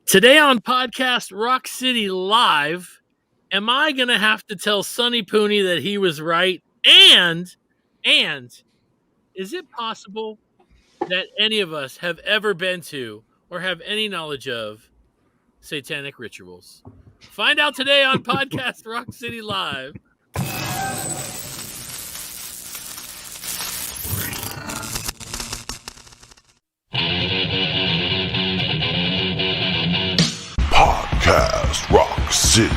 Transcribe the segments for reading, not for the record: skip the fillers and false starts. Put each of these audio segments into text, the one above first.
Today on Podcast Rock City Live, am I going to have to tell Sonny Pooney that he was right? And is it possible that any of us have ever been to or have any knowledge of satanic rituals? Find out today on Podcast Rock City Live. Podcast Rock City.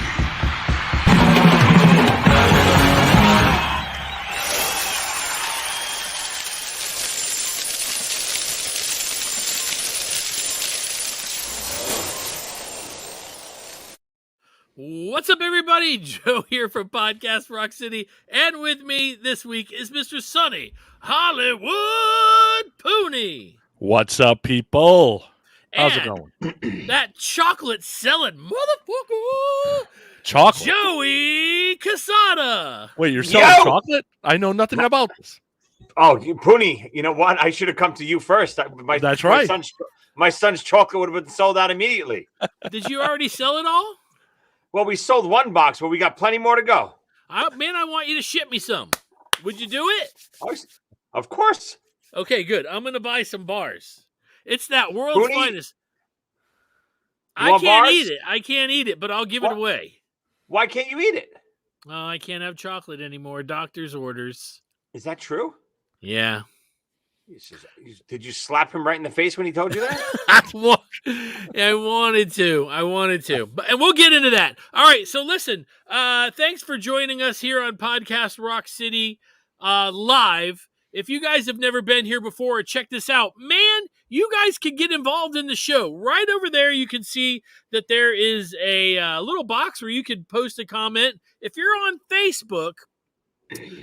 What's up, everybody? Joe here from Podcast Rock City, and with me this week is Mr. Sonny Hollywood Pooney. What's up, people? How's it And going? that chocolate-selling motherfucker, Chocolate? Joey Casada. Wait, you're selling Yo! chocolate? I know nothing about this. Oh, Pooney, you know what? I should have come to you first. That's right. My son's chocolate would have been sold out immediately. Did you already sell it all? Well, we sold one box, but we got plenty more to go. I want you to ship me some. Would you do it? Of course. Okay, good. I'm going to buy some bars. It's that world's Pooney, finest. you I want can't bars? eat it. I can't eat it, but I'll give What? it away. Why can't you eat it? Oh, I can't have chocolate anymore. Doctor's orders. Is that true? Yeah. Did you slap him right in the face when he told you that? I wanted to. And we'll get into that. All right, so listen, thanks for joining us here on Podcast Rock City Live. If you guys have never been here before, check this out. Man, you guys can get involved in the show. Right over there, you can see that there is a little box where you can post a comment. If you're on Facebook,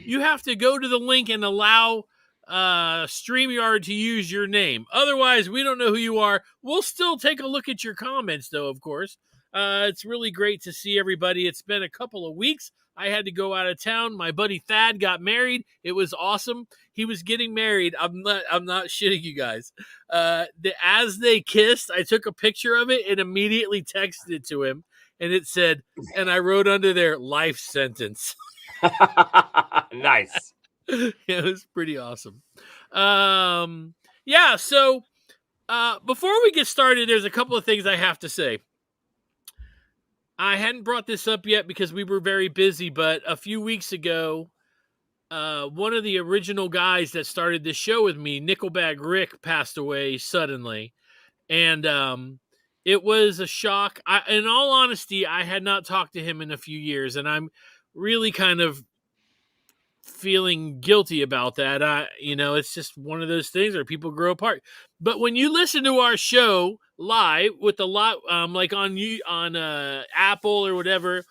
you have to go to the link and allow StreamYard to use your name. Otherwise, we don't know who you are. We'll still take a look at your comments, though, of course. It's really great to see everybody. It's been a couple of weeks. I had to go out of town. My buddy Thad got married. It was awesome. He was getting married. I'm not shitting you guys. As they kissed, I took a picture of it and immediately texted it to him. And it said, and I wrote under there, life sentence. Nice. It was pretty awesome. Yeah, so before we get started, there's a couple of things I have to say. I hadn't brought this up yet because we were very busy, but a few weeks ago, one of the original guys that started this show with me, Nickelbag Rick, passed away suddenly. And it was a shock. In all honesty, I had not talked to him in a few years, and I'm really kind of feeling guilty about that. It's just one of those things where people grow apart. But when you listen to our show live with a lot, like on Apple or whatever,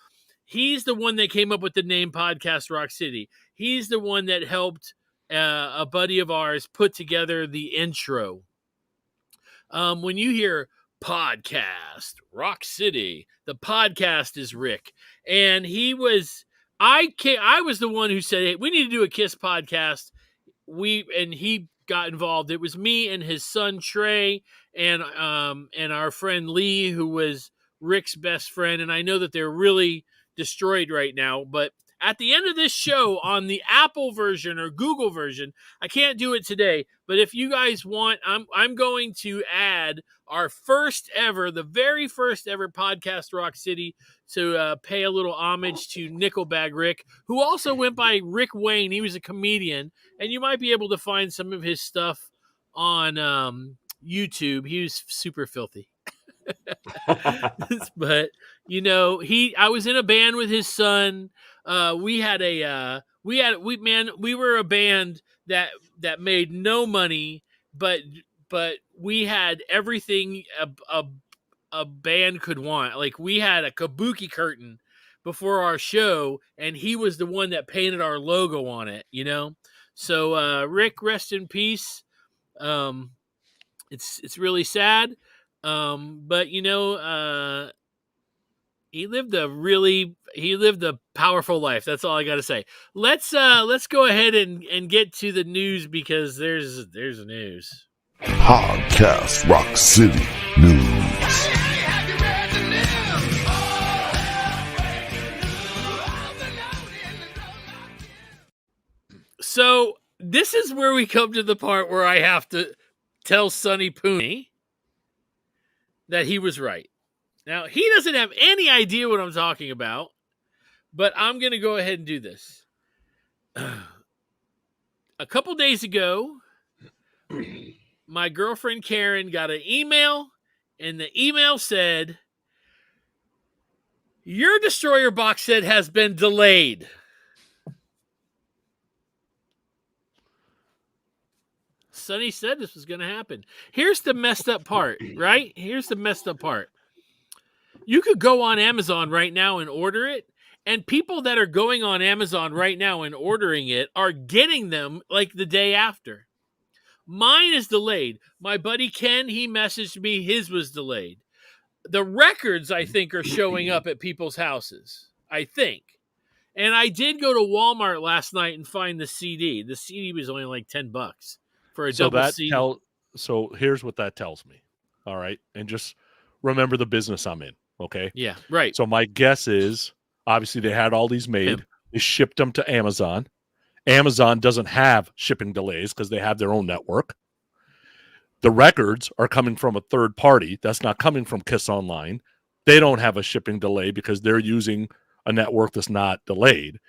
he's the one that came up with the name Podcast Rock City. He's the one that helped a buddy of ours put together the intro. When you hear Podcast Rock City, the podcast is Rick, and I was the one who said, "Hey, we need to do a Kiss podcast." And he got involved. It was me and his son Trey and our friend Lee, who was Rick's best friend. And I know that they're really destroyed right now, but at the end of this show on the Apple version or Google version, I can't do it today, but if you guys want, I'm going to add our the very first ever Podcast Rock City to pay a little homage to Nickelbag Rick, who also went by Rick Wayne. He was a comedian, and you might be able to find some of his stuff on YouTube. He was super filthy. But I was in a band with his son. We were a band that made no money, but we had everything a band could want. Like, we had a kabuki curtain before our show, and he was the one that painted our logo on it, So Rick, rest in peace. It's really sad. But he lived a powerful life. That's all I got to say. Let's go ahead and get to the news, because there's news. Podcast Rock City News. So this is where we come to the part where I have to tell Sonny Pooney that he was right. Now, he doesn't have any idea what I'm talking about, but I'm going to go ahead and do this. A couple days ago, my girlfriend Karen got an email, and the email said, "Your Destroyer box set has been delayed." Sonny said this was going to happen. Here's the messed up part, right? Here's the messed up part. You could go on Amazon right now and order it, and people that are going on Amazon right now and ordering it are getting them like the day after. Mine is delayed. My buddy Ken, he messaged me, his was delayed. The records, I think, are showing up at people's houses. I think. And I did go to Walmart last night and find the CD. The CD was only like $10 for a double CD. So here's what that tells me. All right. And just remember the business I'm in. Okay. Yeah. Right. So my guess is, obviously, they had all these made. They shipped them to Amazon. Amazon doesn't have shipping delays because they have their own network. The records are coming from a third party. That's not coming from Kiss Online. They don't have a shipping delay because they're using a network that's not delayed.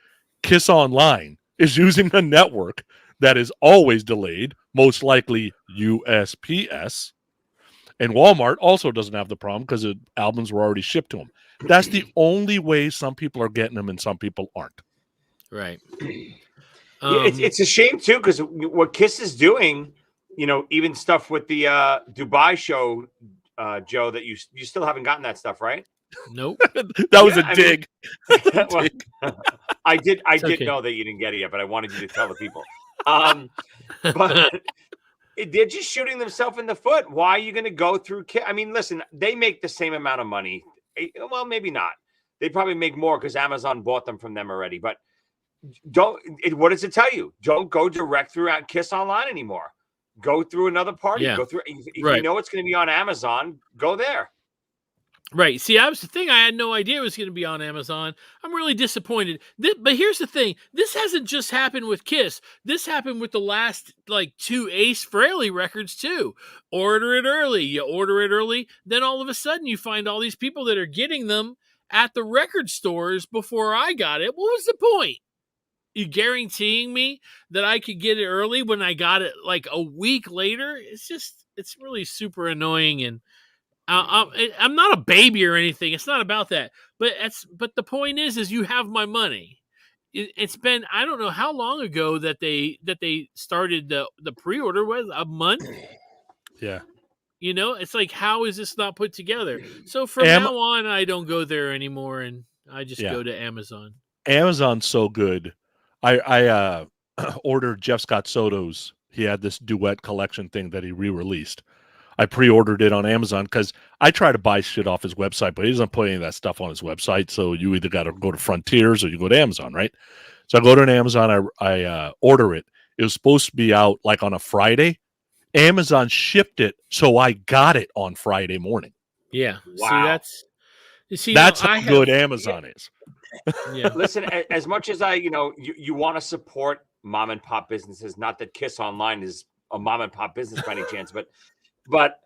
Kiss Online is using a network that is always delayed, most likely USPS. And Walmart also doesn't have the problem because the albums were already shipped to them. That's the only way some people are getting them and some people aren't. Right. It's a shame, too, because what Kiss is doing, even stuff with the Dubai show, Joe, that you still haven't gotten that stuff, right? Nope. That was a dig. Well, I did know that you didn't get it yet, but I wanted you to tell the people. But they're just shooting themselves in the foot. Why are you going to go through? I mean, listen, they make the same amount of money. Well, maybe not. They probably make more because Amazon bought them from them already. But what does it tell you? Don't go direct through Kiss Online anymore. Go through another party. Yeah. Go through. If you know it's going to be on Amazon, go there. Right. See, that was the thing. I had no idea it was going to be on Amazon. I'm really disappointed. But here's the thing. This hasn't just happened with Kiss. This happened with the last, 2 Ace Frehley records, too. Order it early. You order it early. Then all of a sudden, you find all these people that are getting them at the record stores before I got it. What was the point? You guaranteeing me that I could get it early when I got it a week later? It's really super annoying, and I'm not a baby or anything. It's not about that. But the point is you have my money, it's been, I don't know how long ago that they started the pre-order. Was a month? Yeah. You know, it's like, how is this not put together? So from now on, I don't go there anymore, and I just go to Amazon. Amazon's so good. I ordered Jeff Scott Soto's. He had this duet collection thing that he re-released. I pre-ordered it on Amazon because I try to buy shit off his website, but he doesn't put any of that stuff on his website. So you either got to go to Frontiers or you go to Amazon, right? So I go to an Amazon. I order it. It was supposed to be out like on a Friday. Amazon shipped it, so I got it on Friday morning. Yeah. Wow. That's how good Amazon is. Yeah. Listen, as much as you want to support mom and pop businesses, not that Kiss Online is a mom and pop business by any chance, but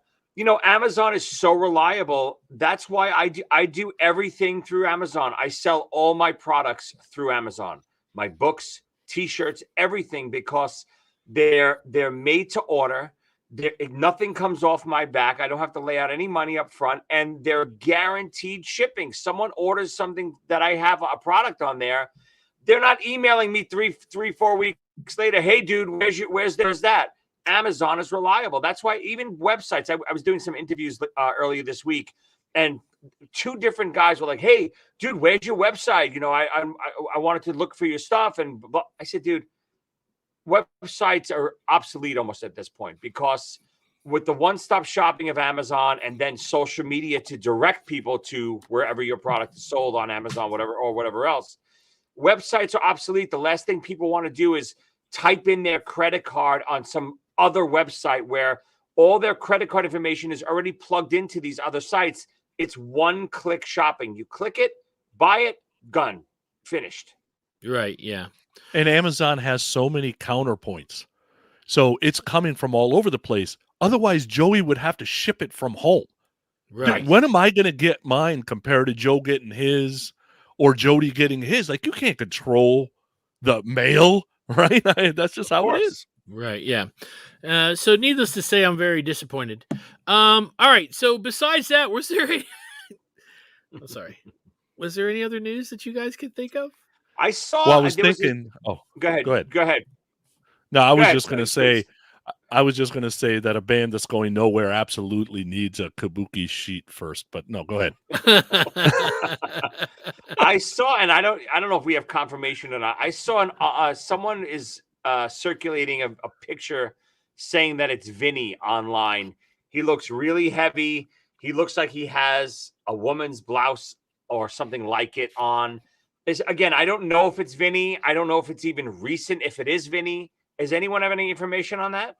Amazon is so reliable. That's why I do everything through Amazon. I sell all my products through Amazon, my books, T-shirts, everything, because they're made to order. Nothing comes off my back. I don't have to lay out any money up front, and they're guaranteed shipping. Someone orders something that I have a product on there, they're not emailing me 4 weeks later. Hey, dude, there's that. Amazon is reliable. That's why even websites. I was doing some interviews earlier this week, and 2 different guys were like, "Hey, dude, where's your website? I wanted to look for your stuff." And I said, "Dude, websites are obsolete almost at this point, because with the one-stop shopping of Amazon and then social media to direct people to wherever your product is sold on Amazon, whatever else, websites are obsolete. The last thing people want to do is type in their credit card on some other website where all their credit card information is already plugged into these other sites. It's one-click shopping. You click it, buy it, done, finished." Right. Yeah. And Amazon has so many counterpoints. So it's coming from all over the place. Otherwise, Joey would have to ship it from home. Right. Dude, when am I going to get mine compared to Joe getting his or Jody getting his? Like, you can't control the mail, right? That's just how it is. Right. Yeah. So needless to say, I'm very disappointed. All right. So besides that, was there any... I'm sorry. Was there any other news that you guys could think of? I saw. Well, I was thinking. Go ahead. Go ahead. No, I was just going to say. I was just going to say that a band that's going nowhere absolutely needs a kabuki sheet first. But no, go ahead. I saw, and I don't know if we have confirmation or not. I saw someone is circulating a picture saying that it's Vinny online. He looks really heavy. He looks like he has a woman's blouse or something like it on. Again, I don't know if it's Vinny. I don't know if it's even recent. If it is Vinny, does anyone have any information on that?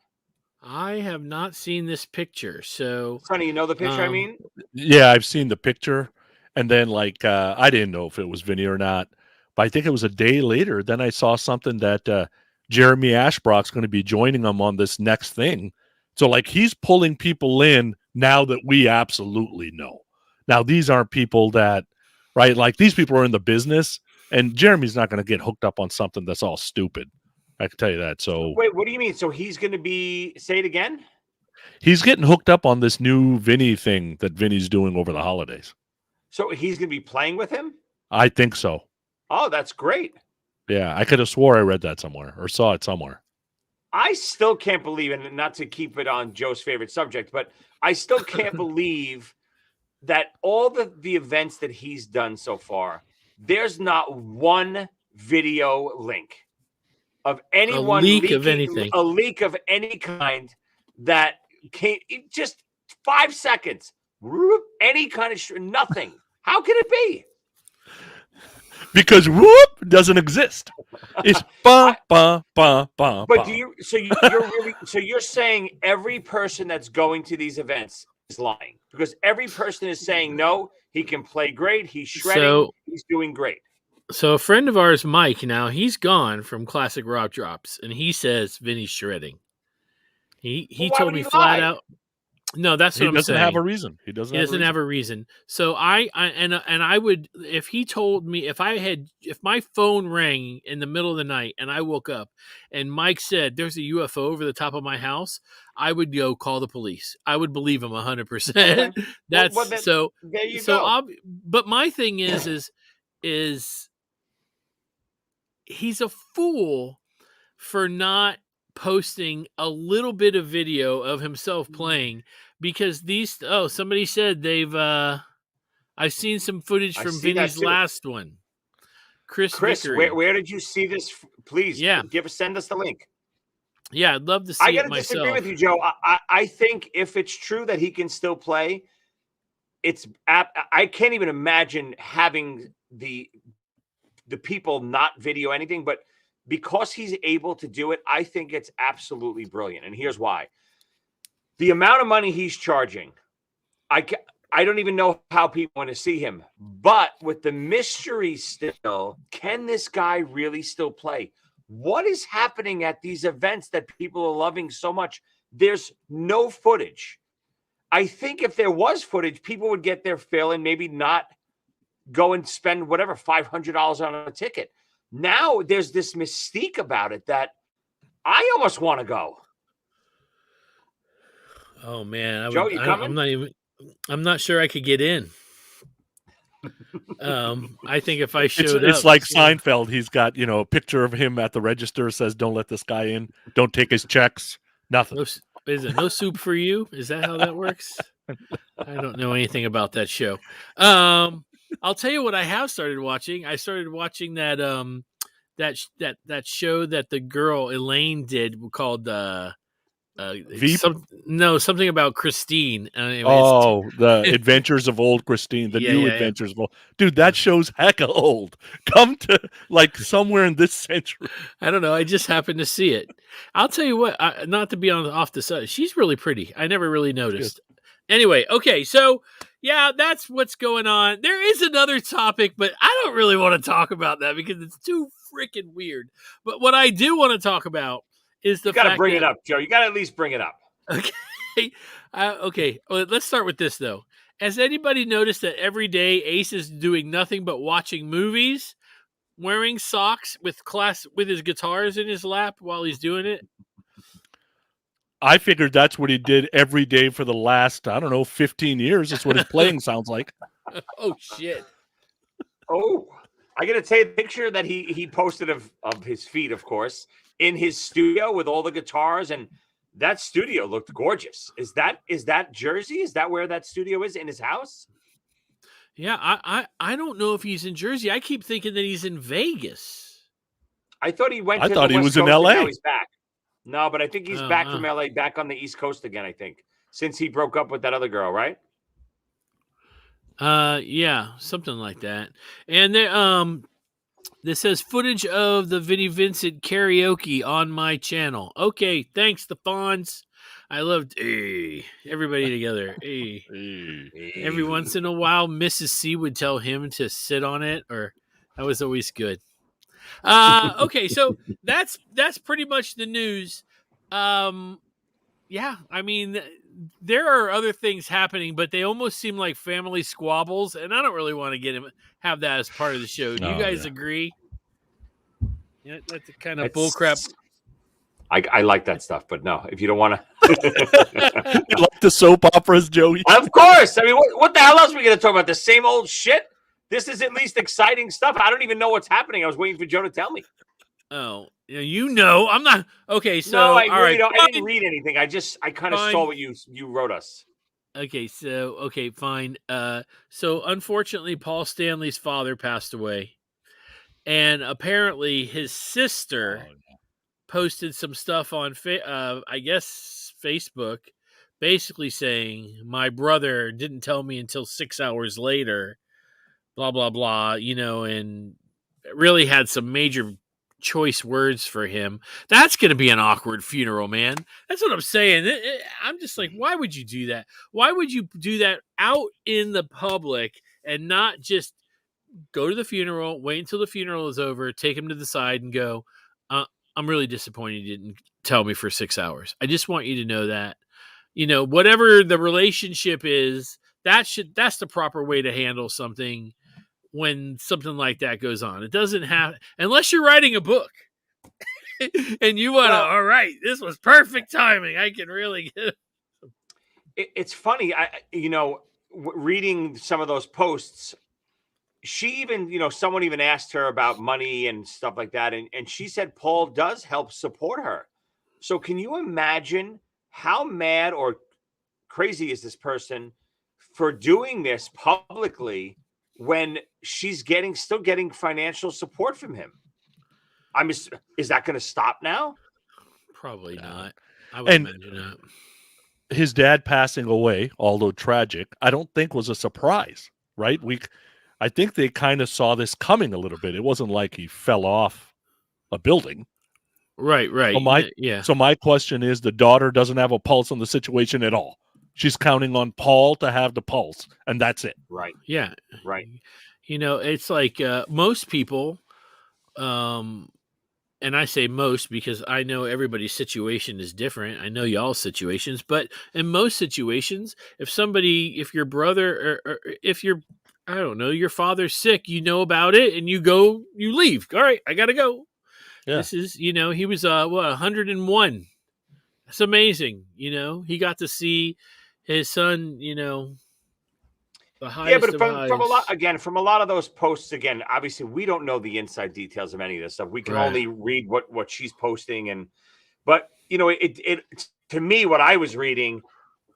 I have not seen this picture. So, Sonny, you know the picture I mean? Yeah, I've seen the picture. And then, I didn't know if it was Vinny or not. But I think it was a day later. Then I saw something that Jeremy Ashbrock's going to be joining him on this next thing. So, he's pulling people in now that we absolutely know. Now, these aren't people that... Right, these people are in the business, and Jeremy's not going to get hooked up on something that's all stupid. I can tell you that. So wait, what do you mean? So he's going to be? Say it again. He's getting hooked up on this new Vinny thing that Vinny's doing over the holidays. So he's going to be playing with him? I think so. Oh, that's great. Yeah, I could have swore I read that somewhere or saw it somewhere. I still can't believe, and not to keep it on Joe's favorite subject, but I still can't believe that all the events that he's done so far, there's not one video link of anyone anything, a leak of any kind that came just 5 seconds, any kind of nothing. How can it be? Because whoop doesn't exist. It's ba ba ba ba. But you're saying every person that's going to these events is lying, because every person is saying no, he can play great, he's shredding, he's doing great. So a friend of ours, Mike, now he's gone from Classic Rock Drops, and he says Vinny's shredding. He told me flat out. No, that's what I'm saying. He doesn't have a reason. He doesn't have a reason. So I would, if he told me, if my phone rang in the middle of the night and I woke up and Mike said there's a UFO over the top of my house, I would go call the police. I would believe him 100%. That's well, so. There you go. But my thing is he's a fool for not posting a little bit of video of himself playing, because somebody said they've I've seen some footage from Vinny's last one. Chris, where did you see this? Please, send us the link. Yeah, I'd love to see it myself. I got to disagree with you, Joe. I think if it's true that he can still play, I can't even imagine having the people not video anything, but because he's able to do it, I think it's absolutely brilliant. And here's why. The amount of money he's charging, I don't even know how people want to see him. But with the mystery still, can this guy really still play? What is happening at these events that people are loving so much? There's no footage. I think if there was footage, people would get their fill and maybe not go and spend whatever, $500 on a ticket. Now there's this mystique about it that I almost want to go. Oh man, Joe, you coming? I'm not sure I could get in. I think if I showed it's like Seinfeld. He's got, a picture of him at the register, says, "Don't let this guy in. Don't take his checks. Nothing." Is it no soup for you? Is that how that works? I don't know anything about that show. I'll tell you what I have started watching. I started watching that that show that the girl Elaine did called something about Christine. The Adventures of Old Christine, new Adventures of Old. Dude, that show's hecka old. Come to somewhere in this century. I don't know. I just happened to see it. I'll tell you what. Not to be off the side, she's really pretty. I never really noticed. Anyway, okay, so that's what's going on. There is another topic, but I don't really want to talk about that because it's too freaking weird. But what I do want to talk about is the fact that... You got to bring it up, Joe. You got to at least bring it up. Okay. Okay. Well, let's start with this, though. Has anybody noticed that every day Ace is doing nothing but watching movies, wearing socks with his guitars in his lap while he's doing it? I figured that's what he did every day for the last, 15 years. That's what his playing sounds like. Oh, shit. Oh, I got to tell you the picture that he posted of his feet, of course, in his studio with all the guitars, and that studio looked gorgeous. Is that Jersey? Is that where that studio is, in his house? Yeah, I don't know if he's in Jersey. I keep thinking that he's in Vegas. I thought he went. I thought he was in LA. Now he's back. No, but I think he's back from LA, back on the East Coast again. I think since he broke up with that other girl, right? Yeah, something like that. And there, this says footage of the Vinnie Vincent karaoke on my channel. Okay, thanks, the Fonz. I loved everybody together. Every once in a while, Mrs. C would tell him to sit on it, or that was always good. Okay, so that's pretty much the news. Yeah, I mean, there are other things happening, but they almost seem like family squabbles, and I don't really want to have that as part of the show. Do you guys agree? Yeah, that's a kind of bullcrap. I like that stuff, but no, if you don't want to. You like the soap operas, Joey? Of course. I mean, what the hell else are we going to talk about? The same old shit? This is at least exciting stuff. I don't even know what's happening. I was waiting for Joe to tell me. Oh, I'm not. Okay, so. No, I didn't read anything. I kind of saw what you wrote us. Okay, fine. So unfortunately, Paul Stanley's father passed away. And apparently his sister posted some stuff on, I guess, Facebook, basically saying, my brother didn't tell me until 6 hours later, blah, blah, blah, and really had some major choice words for him. That's going to be an awkward funeral, man. That's what I'm saying. I'm just like, why would you do that? Why would you do that out in the public and not just go to the funeral, wait until the funeral is over, take him to the side and go, I'm really disappointed you didn't tell me for 6 hours. I just want you to know that, whatever the relationship is, that's the proper way to handle something when something like that goes on. It doesn't have, unless you're writing a book and you want to, all right, this was perfect timing. I can really get it. It's funny. Reading some of those posts, she even, someone even asked her about money and stuff like that. And she said Paul does help support her. So can you imagine how mad or crazy is this person for doing this publicly when she's still getting financial support from him? Is that going to stop now? Probably not. I would imagine not. His dad passing away, although tragic, I don't think was a surprise, right? I think they kind of saw this coming a little bit. It wasn't like he fell off a building. Right. So my question is, the daughter doesn't have a pulse on the situation at all. She's counting on Paul to have the pulse, and that's it. Right. Yeah. Right. It's like most people, and I say most because I know everybody's situation is different. I know y'all's situations, but in most situations, if your brother or if I don't know, your father's sick, you know about it and you leave. All right, I got to go. Yeah. This is, he was 101. That's amazing. He got to see his son, the highest. Yeah, but from a lot of those posts, obviously we don't know the inside details of any of this stuff. We can only read what she's posting, but it to me, what I was reading,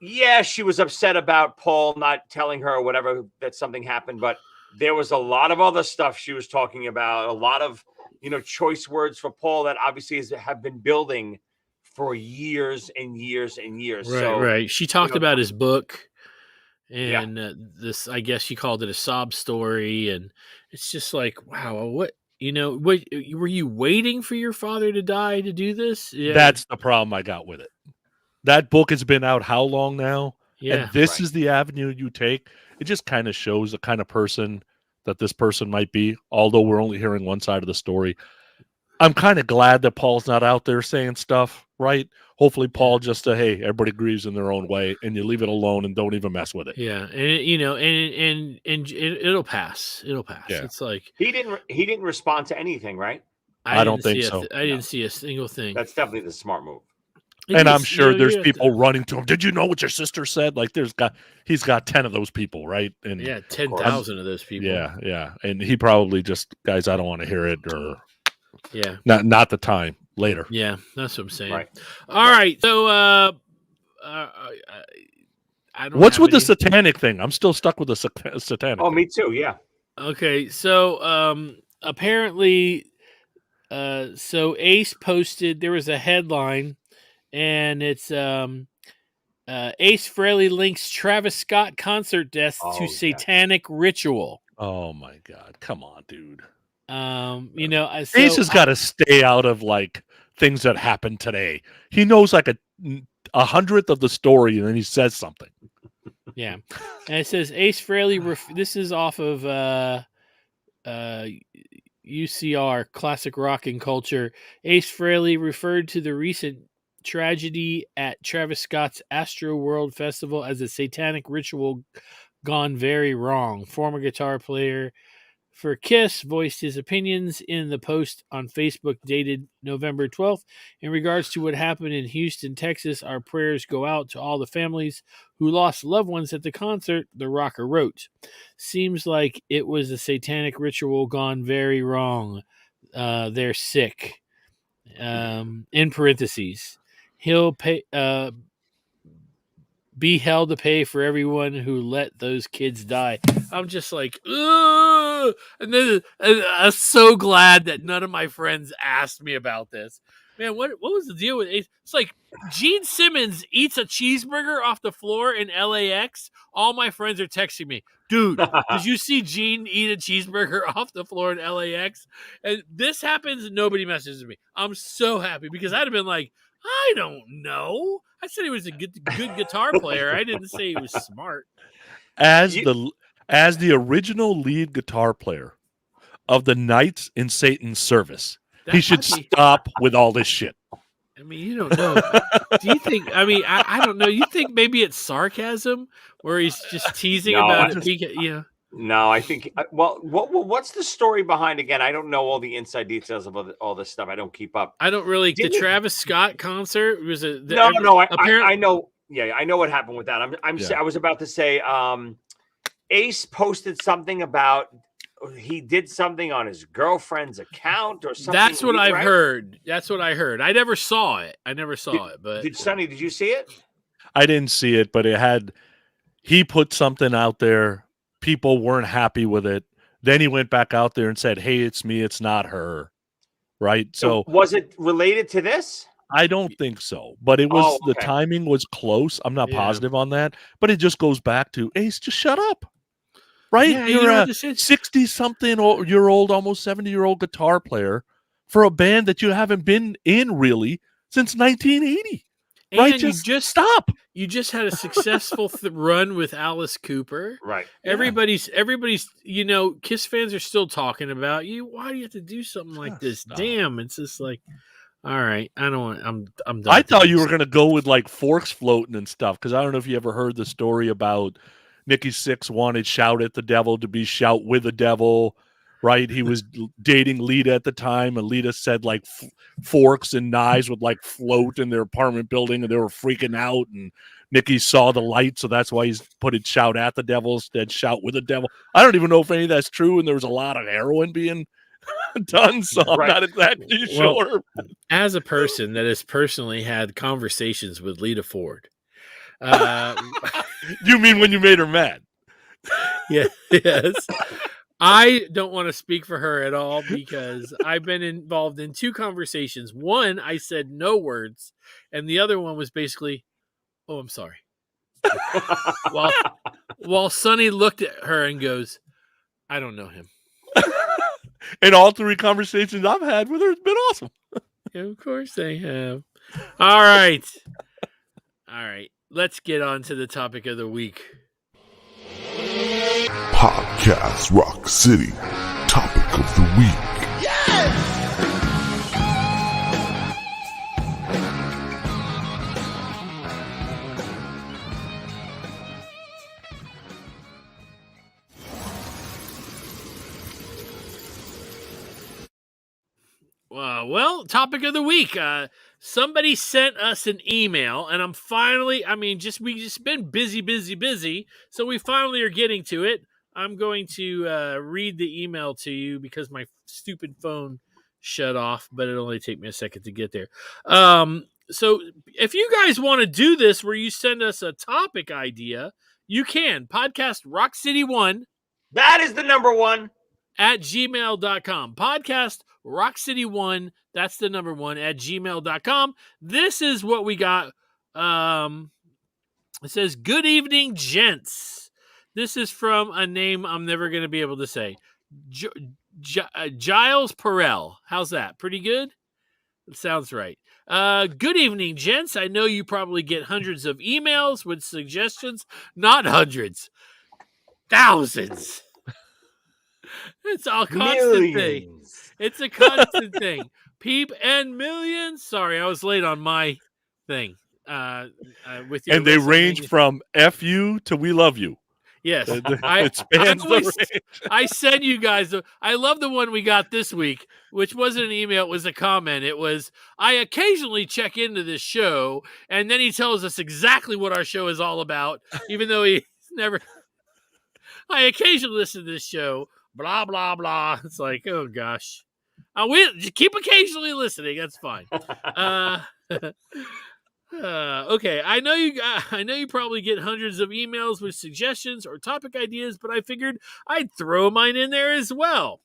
yeah, she was upset about Paul not telling her or whatever that something happened, but there was a lot of other stuff she was talking about, a lot of choice words for Paul that obviously have been building for years and years and years. Right. She talked about his book. And this, I guess she called it a sob story. And it's just like, wow, what were you waiting for your father to die to do this? Yeah. That's the problem I got with it. That book has been out how long now? Yeah. And this is the avenue you take. It just kind of shows the kind of person that this person might be, although we're only hearing one side of the story. I'm kind of glad that Paul's not out there saying stuff, right? Hopefully Paul just hey, everybody grieves in their own way, and you leave it alone and don't even mess with it. Yeah, and it'll pass. It'll pass. Yeah. It's like he didn't respond to anything, right? I don't think so. I didn't see a single thing. That's definitely the smart move. And I'm sure there's people running to him. Did you know what your sister said? Like he's got 10 of those people, right? And 10,000 of those people. Yeah. And he probably just, guys, I don't want to hear it, or not the time. Later. Yeah, that's what I'm saying. Right. All right. So I don't What's with the satanic thing? I'm still stuck with the satanic. Oh, me too, yeah. Okay. So apparently so Ace posted, there was a headline, and it's Ace Frehley links Travis Scott concert deaths to satanic ritual. Oh my God. Come on, dude. Ace has got to stay out of like things that happened today. He knows like a 100th of the story, and then he says something. Yeah. And it says Ace Frehley, this is off of UCR, Classic Rock and Culture. Ace Frehley referred to the recent tragedy at Travis Scott's Astro World Festival as a satanic ritual gone very wrong. Former guitar player for Kiss voiced his opinions in the post on Facebook dated November 12th. In regards to what happened in Houston, Texas, our prayers go out to all the families who lost loved ones at the concert, the rocker wrote. Seems like it was a satanic ritual gone very wrong. They're sick. In parentheses, he'll pay... be held to pay for everyone who let those kids die. I'm just like, ugh! And then I'm so glad that none of my friends asked me about this. Man, what was the deal with Ace? It's like Gene Simmons eats a cheeseburger off the floor in LAX. All my friends are texting me, dude, did you see Gene eat a cheeseburger off the floor in LAX? And this happens and nobody messages me. I'm so happy because I'd have been like, I don't know. I said he was a good guitar player. I didn't say he was smart. As the original lead guitar player of the Knights in Satan's Service, he should stop with all this shit. I mean, you don't know. Do you think? I mean, I don't know. You think maybe it's sarcasm, where he's just teasing about it? No, I think. Well, what's the story behind? Again, I don't know all the inside details of all this stuff. I don't keep up. I don't really. The Travis Scott concert was a no. I know. Yeah, I know what happened with that. I was about to say. Ace posted something about he did something on his girlfriend's account or something. That's what I've right? heard. That's what I heard. I never saw it. But Sonny, did you see it? I didn't see it, but he put something out there. People weren't happy with it. Then he went back out there and said, "Hey, it's me. It's not her." Right. So was it related to this? I don't think so, but it was okay. The timing was close. I'm not positive on that, but it just goes back to Ace, just shut up. Right? Yeah, You're a 60-something-year-old, almost 70-year-old guitar player for a band that you haven't been in really since 1980. And right? Just stop. You just had a successful run with Alice Cooper. Right. Everybody's, Kiss fans are still talking about you. Why do you have to do something like this? Stop. Damn, it's just like, all right, I don't want. I'm done. I thought you were going to go with like forks floating and stuff, because I don't know if you ever heard the story about Nikki Sixx wanted Shout at the Devil to be Shout with the Devil, right? He was dating Lita at the time, and Lita said like forks and knives would like float in their apartment building, and they were freaking out, and Nikki saw the light, so that's why he's put it Shout at the Devil instead Shout with the Devil. I don't even know if any of that's true, and there was a lot of heroin being done, so I'm not exactly sure. As a person that has personally had conversations with Lita Ford, you mean when you made her mad? Yes. I don't want to speak for her at all, because I've been involved in two conversations. One, I said no words, and the other one was basically, "Oh, I'm sorry." while Sonny looked at her and goes, "I don't know him." And all three conversations I've had with her has been awesome. Yeah, of course they have. All right. Let's get on to the topic of the week. Podcast Rock City Topic of the Week. Yes! Well, topic of the week. Somebody sent us an email, and we just been busy. So we finally are getting to it. I'm going to read the email to you because my stupid phone shut off, but it'll only take me a second to get there. So if you guys want to do this where you send us a topic idea, you can. Podcast Rock City 1. That is the number one. At gmail.com. Podcast Rock City 1. That's the number 1 at gmail.com. This is what we got. It says, "Good evening, gents." This is from a name I'm never going to be able to say. Giles Perel. How's that? Pretty good? It sounds right. Good evening, gents. I know you probably get hundreds of emails with suggestions. Not hundreds. Thousands. It's a constant thing. It's a constant thing. Peep and millions. Sorry, I was late on my thing. With you, and they range from F you to we love you. Yes, it spans the range. I send you guys. I love the one we got this week, which wasn't an email; it was a comment. It was, "I occasionally check into this show," and then he tells us exactly what our show is all about, even though he's never. I occasionally listen to this show. Blah, blah, blah. It's like, oh, gosh. We keep occasionally listening. That's fine. Okay. I know you probably get hundreds of emails with suggestions or topic ideas, but I figured I'd throw mine in there as well.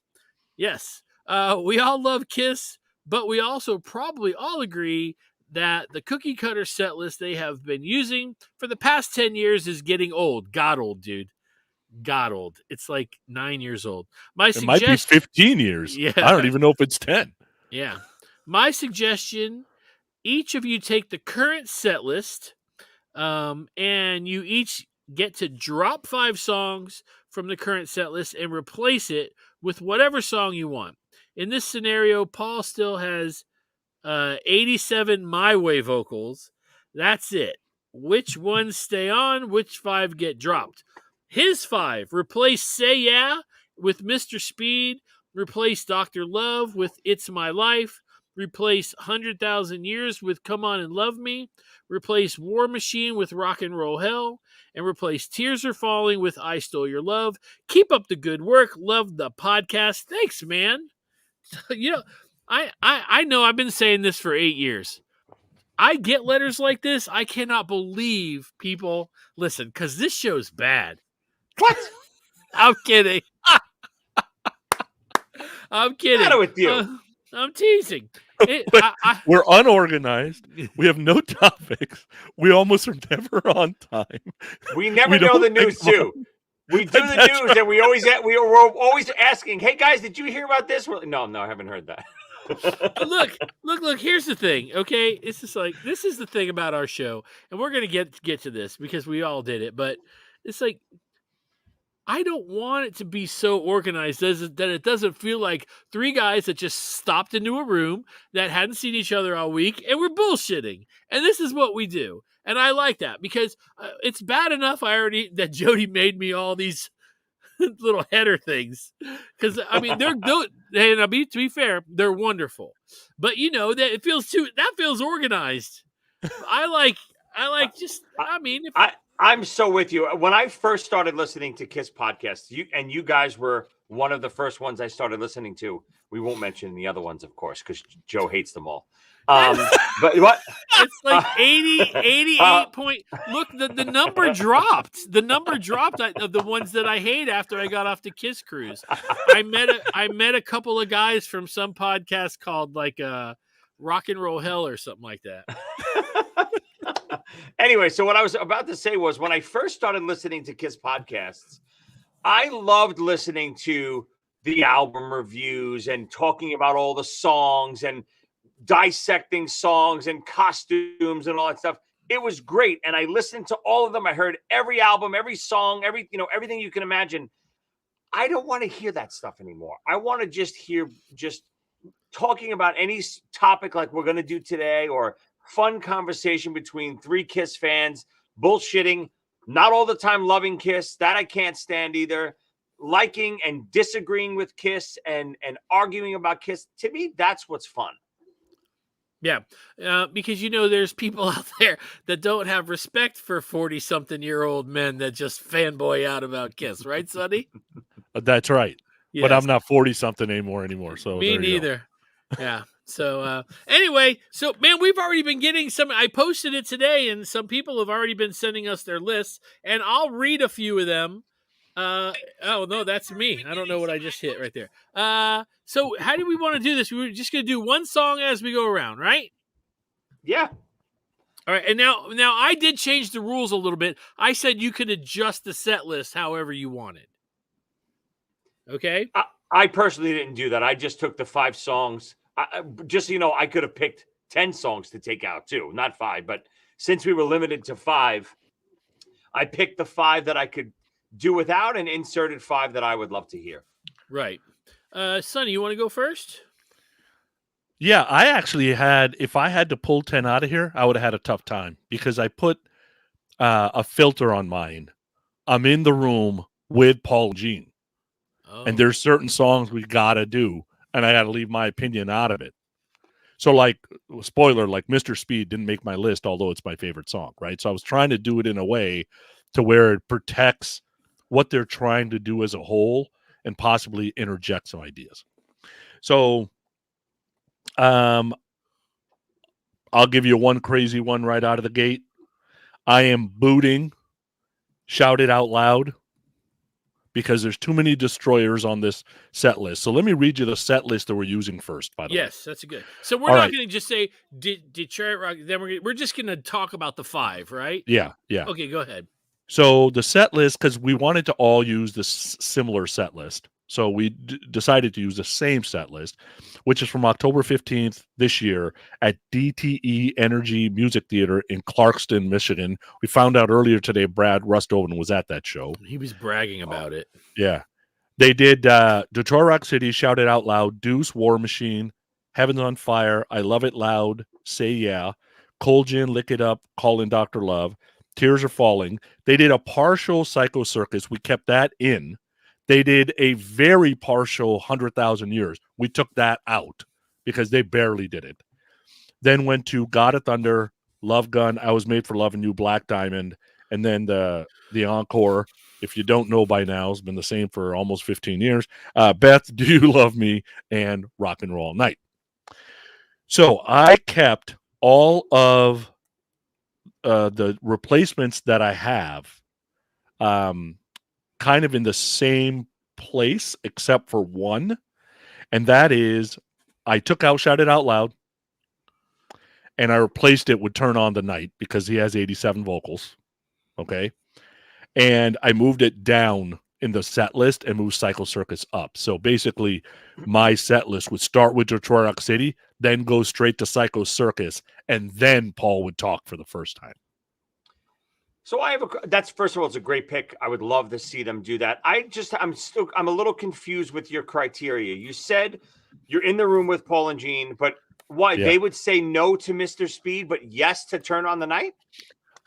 Yes. We all love Kiss, but we also probably all agree that the cookie cutter set list they have been using for the past 10 years is getting old. God old, dude. God old. It's like 9 years old. It might be 15 years. Yeah. I don't even know if it's 10. Yeah. My suggestion, each of you take the current set list, and you each get to drop 5 songs from the current set list and replace it with whatever song you want. In this scenario, Paul still has 87 My Way vocals. That's it. Which ones stay on? Which 5 get dropped? His 5, replace Say Yeah with Mr. Speed, replace Dr. Love with It's My Life, Replace 100,000 Years with Come On and Love Me. Replace War Machine with Rock and Roll Hell. And replace Tears Are Falling with I Stole Your Love. Keep up the good work. Love the podcast. Thanks, man. I know I've been saying this for 8 years. I get letters like this. I cannot believe people listen, because this show's bad. What? I'm kidding. I'm kidding. What's the matter with you? I'm teasing. We're unorganized. We have no topics. We almost are never on time. We never know the news too. We do the news, right. And we're always asking, "Hey guys, did you hear about this?" No, I haven't heard that. Look. Here's the thing. Okay, it's just like this is the thing about our show, and we're gonna get to this because we all did it. But it's like I don't want it to be so organized that it doesn't feel like three guys that just stopped into a room that hadn't seen each other all week and we're bullshitting. And this is what we do. And I like that because it's bad enough that Jody made me all these little header things. Because, I mean, to be fair, they're wonderful. But, that feels organized. I'm so with you. When I first started listening to Kiss podcasts, you guys were one of the first ones I started listening to. We won't mention the other ones, of course, because Joe hates them all. But what? It's like 88 point. Look, the number dropped. The number dropped of the ones that I hate after I got off the Kiss cruise. I met a couple of guys from some podcast called like Rock and Roll Hell or something like that. Anyway, so what I was about to say was when I first started listening to Kiss podcasts, I loved listening to the album reviews and talking about all the songs and dissecting songs and costumes and all that stuff. It was great. And I listened to all of them. I heard every album, every song, everything you can imagine. I don't want to hear that stuff anymore. I want to just hear talking about any topic like we're going to do today, or fun conversation between three Kiss fans, bullshitting, not all the time loving Kiss. That I can't stand either. Liking and disagreeing with Kiss and arguing about Kiss. To me, that's what's fun. Yeah, because there's people out there that don't have respect for 40-something-year-old men that just fanboy out about Kiss, right, Sonny? That's right. Yes. But I'm not 40-something anymore. So me neither. Yeah. So anyway, man, we've already been getting I posted it today, and some people have already been sending us their lists, and I'll read a few of them. Oh no, that's me. I don't know what I just hit right there. So how do we want to do this? We're just going to do one song as we go around, right? Yeah. All right. And now I did change the rules a little bit. I said you could adjust the set list however you wanted. Okay. I personally didn't do that. I just took the 5 songs. Just so you know, I could have picked 10 songs to take out too, not 5. But since we were limited to 5, I picked the 5 that I could do without and inserted 5 that I would love to hear. Right. Sonny, you want to go first? Yeah, I actually if I had to pull 10 out of here, I would have had a tough time because I put a filter on mine. I'm in the room with Paul and Gene. Oh. And there's certain songs we got to do, and I got to leave my opinion out of it. So, like, spoiler, like Mr. Speed didn't make my list, although it's my favorite song, right? So I was trying to do it in a way to where it protects what they're trying to do as a whole and possibly interject some ideas. So I'll give you one crazy one right out of the gate. I am booting Shout It Out Loud because there's too many destroyers on this set list. So let me read you the set list that we're using first, by the way. Yes, that's good. So we're not going to just say Detroit Rock. Then we're just going to talk about the 5, right? Yeah. Okay, go ahead. So the set list, because we wanted to all use this similar set list. So we decided to use the same set list, which is from October 15th this year at DTE Energy Music Theater in Clarkston, Michigan. We found out earlier today Brad Rustoven was at that show. He was bragging about it. Yeah. They did Detroit Rock City, Shout It Out Loud, Deuce, War Machine, Heaven's on Fire, I Love It Loud, Say Yeah, Cold Gin, Lick It Up, Call in Dr. Love, Tears Are Falling. They did a partial Psycho Circus. We kept that in. They did a very partial 100,000 Years. We took that out because they barely did it. Then went to God of Thunder, Love Gun, I Was Made for Loving You, Black Diamond, and then the encore. If you don't know by now, it's been the same for almost 15 years. Beth, Do You Love Me, and Rock and Roll All Night. So I kept all of the replacements that I have kind of in the same place, except for one. And that is, I took out Shout It Out Loud, and I replaced it with Turn On the Night because he has 87 vocals. Okay. And I moved it down in the set list and moved Psycho Circus up. So basically, my set list would start with Detroit Rock City, then go straight to Psycho Circus, and then Paul would talk for the first time. So that's, first of all, it's a great pick. I would love to see them do that. I'm a little confused with your criteria. You said you're in the room with Paul and Gene, but why? Yeah. They would say no to Mr. Speed, but yes to Turn On the Night?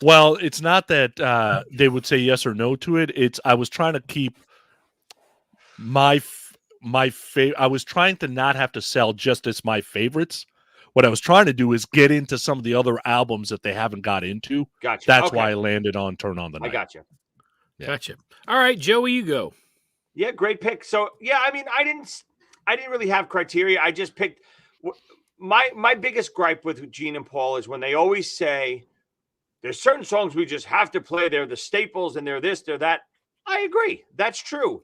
Well, it's not that they would say yes or no to it. It's I was trying to keep my favorite. I was trying to not have to sell just as my favorites. What I was trying to do is get into some of the other albums that they haven't got into. Gotcha. That's Okay. why I landed on Turn On the Night. I got you. Yeah. Gotcha. All right, Joey, you go. Yeah, great pick. So yeah, I mean, I didn't really have criteria. I just picked my biggest gripe with Gene and Paul is when they always say there's certain songs we just have to play. They're the staples and they're this, they're that. I agree. That's true.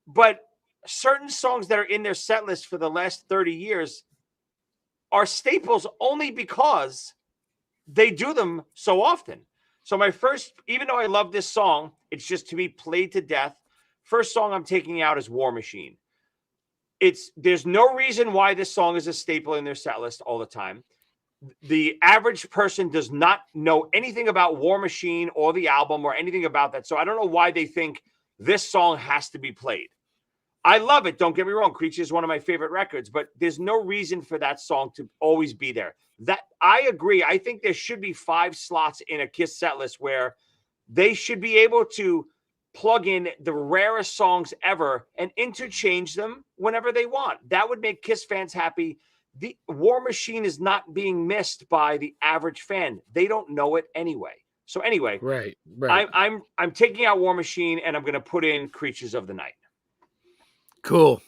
But certain songs that are in their set list for the last 30 years are staples only because they do them so often. So my first, even though I love this song, it's just to be played to death. First song I'm taking out is War Machine. There's no reason why this song is a staple in their set list all the time. The average person does not know anything about War Machine or the album or anything about that. So I don't know why they think this song has to be played. I love it. Don't get me wrong. Creature is one of my favorite records, but there's no reason for that song to always be there. That I agree. I think there should be 5 slots in a Kiss set list where they should be able to plug in the rarest songs ever and interchange them whenever they want. That would make Kiss fans happy. The War Machine is not being missed by the average fan. They don't know it anyway. So anyway, Right. I'm taking out War Machine and I'm going to put in Creatures of the Night. Cool.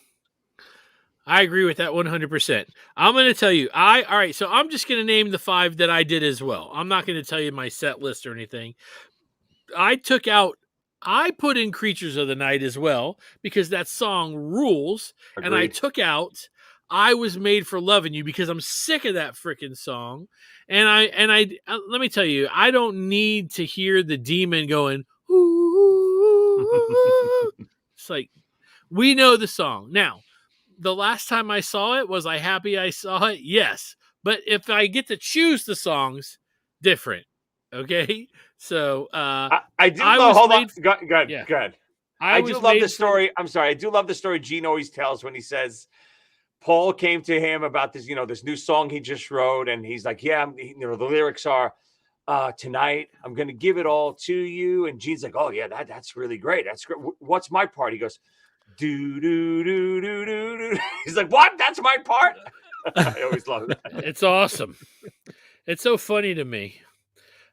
I agree with that 100%. I'm going to tell you, all right, so I'm just going to name the 5 that I did as well. I'm not going to tell you my set list or anything. I put in Creatures of the Night as well because that song rules. Agreed. And I took out I Was Made for Loving You because I'm sick of that freaking song. And I let me tell you, I don't need to hear the demon going, ooh. It's like, we know the song. Now, the last time I saw it, was I happy I saw it? Yes. But if I get to choose the songs, different. Okay? So I do love, hold on. Good. Yeah. Good. I do love the story. I'm sorry. I do love the story Gene always tells when he says Paul came to him about this, this new song he just wrote. And he's like, yeah, the lyrics are, tonight, I'm going to give it all to you. And Gene's like, oh yeah, that's really great. That's great. What's my part? He goes, do, do, do, do, do, do. He's like, what? That's my part? I always love that. It's awesome. It's so funny to me.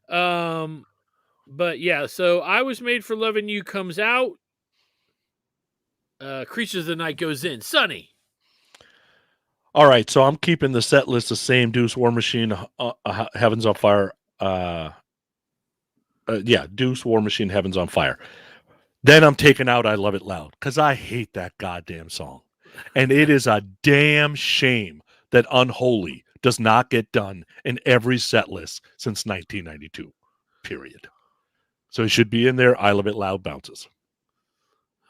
But yeah, so I Was Made for Loving You comes out. Creatures of the Night goes in. Sonny. All right, so I'm keeping the set list the same. Deuce, War Machine, Heaven's on Fire. Deuce, War Machine, Heaven's on Fire. Then I'm taking out I Love It Loud because I hate that goddamn song. And it is a damn shame that Unholy does not get done in every set list since 1992, period. So it should be in there. I Love It Loud bounces.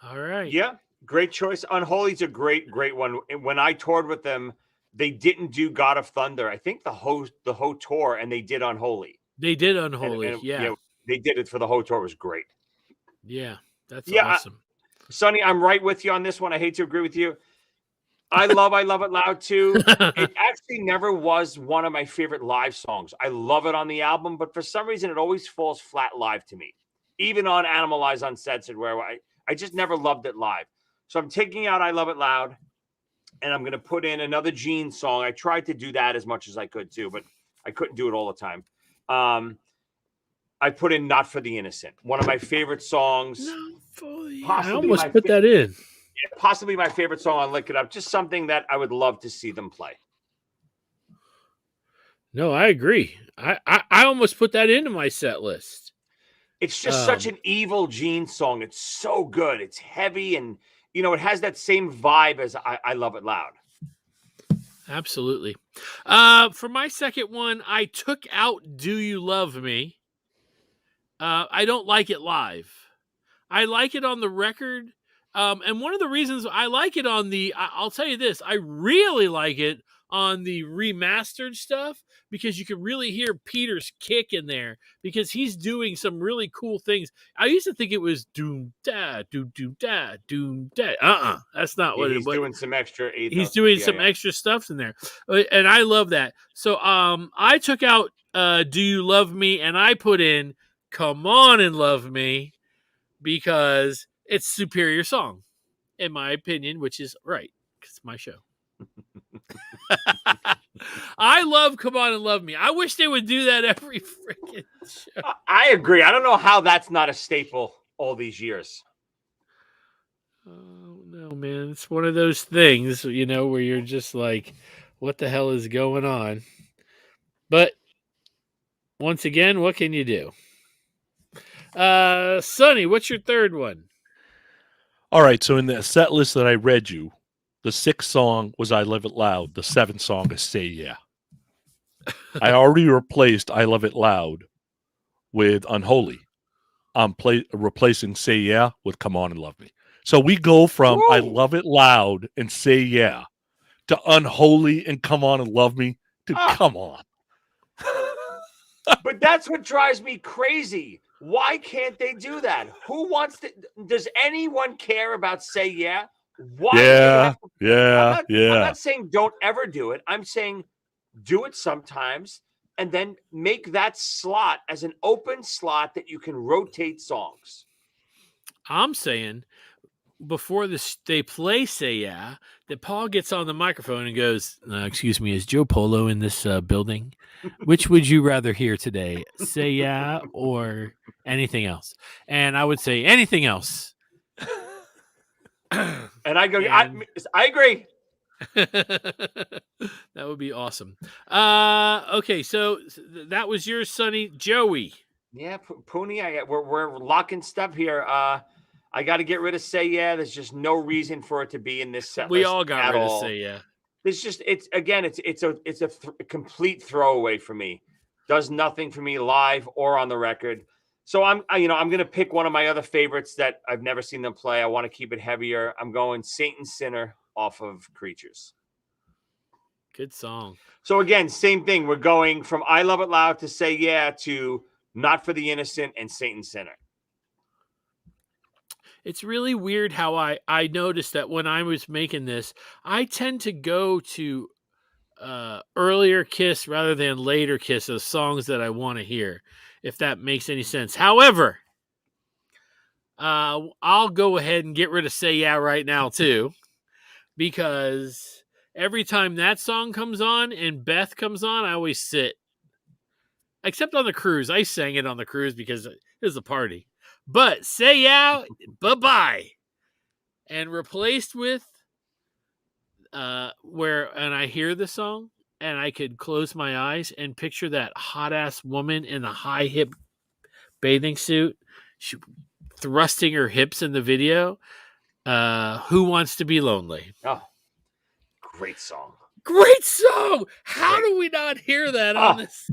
All right. Yeah, great choice. Unholy's a great one. And when I toured with them, they didn't do God of Thunder. I think the whole tour, and they did Unholy. They did Unholy, and, yeah. They did it for the whole tour. It was great. Yeah, that's Yeah, awesome. Sonny, I'm right with you on this one. I hate to agree with you. I Love It Loud too. It actually never was one of my favorite live songs. I love it on the album, but for some reason it always falls flat live to me. Even on Animalize Uncensored, where I just never loved it live. So I'm taking out I Love It Loud. and I'm going to put in another Gene song. I tried to do that as much as I could too, but I couldn't do it all the time. I put in Not for the Innocent, one of my favorite songs. I almost put that in. Possibly my favorite song on Lick It Up. Just something that I would love to see them play. No, I agree. I almost put that into my set list. It's just such an evil Gene song. It's so good. It's heavy, and it has that same vibe as I Love It Loud. Absolutely. For my second one, I took out Do You Love Me. I don't like it live. I like it on the record. And one of the reasons I like it on I'll tell you this, I really like it on the remastered stuff because you can really hear Peter's kick in there because he's doing some really cool things. I used to think it was doom da doom doom da doom da. That's not what he's doing. Some extra. He's doing some extra stuff in there, and I love that. So I took out Do You Love Me and I put in Come On and Love Me because it's a superior song, in my opinion, which is right because it's my show. I love Come On and Love Me. I wish they would do that every freaking show. I agree. I don't know how that's not a staple all these years. Oh, no, man. It's one of those things, where you're just like, what the hell is going on? But once again, what can you do? Sonny, what's your third one? All right, so in the set list that I read you, the 6th song was I Love It Loud. The 7th song is Say Yeah. I already replaced I Love It Loud with Unholy. I'm replacing Say Yeah with Come On and Love Me. So we go from I Love It Loud and Say Yeah to Unholy and Come On and Love Me to Come On. But that's what drives me crazy. Why can't they do that? Who wants to? Does anyone care about Say Yeah? Why? Yeah. I'm not saying don't ever do it. I'm saying do it sometimes and then make that slot as an open slot that you can rotate songs. I'm saying before they play Say Yeah, that Paul gets on the microphone and goes, excuse me, is Joe Polo in this building? Which would you rather hear today? Say Yeah or anything else? And I would say anything else. And I go, I agree. That would be awesome. Okay, so that was yours, Sonny. Joey. Yeah, Poonie, we're locking stuff here. I got to get rid of Say Yeah. There's just no reason for it to be in this set. We all got rid of Say Yeah. It's a complete throwaway for me. Does nothing for me live or on the record. So I'm going to pick one of my other favorites that I've never seen them play. I want to keep it heavier. I'm going Satan's Sinner off of Creatures. Good song. So again, same thing. We're going from I Love It Loud to Say Yeah to Not for the Innocent and Satan's Sinner. It's really weird how I noticed that when I was making this, I tend to go to earlier Kiss rather than later Kiss of songs that I want to hear, if that makes any sense. However, I'll go ahead and get rid of Say Yeah right now too, because every time that song comes on and Beth comes on, I always sit. Except on the cruise. I sang it on the cruise because it was a party. But Say Yeah, bye-bye. And replaced with and I hear the song and I could close my eyes and picture that hot-ass woman in the high-hip bathing suit thrusting her hips in the video. Who Wants to Be Lonely? Oh, great song. Great song! How do we not hear that on this?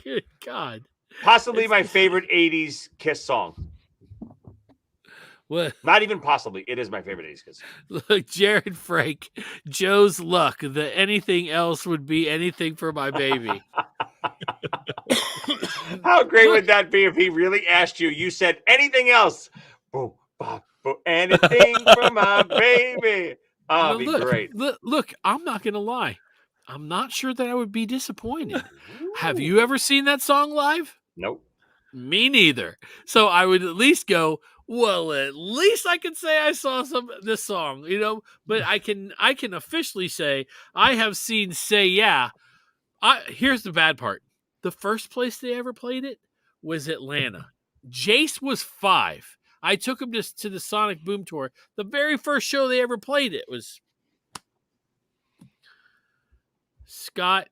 Good God. Possibly my favorite 80s Kiss song. What? Not even possibly. It is my favorite 80s Kiss song. Look, Jared Frank, Joe's Luck. The anything else would be anything for my baby. How great would that be if he really asked you? You said anything else. Boom, bop, boom, anything for my baby. Oh, it'd be great. Look, I'm not going to lie. I'm not sure that I would be disappointed. Have you ever seen that song live? Nope. Me neither. So I would at least go, well, at least I can say I saw this song, but I can officially say I have seen Say Yeah. Here's the bad part. The first place they ever played it was Atlanta. Jace was 5. I took him to the Sonic Boom Tour. The very first show they ever played it was Scott,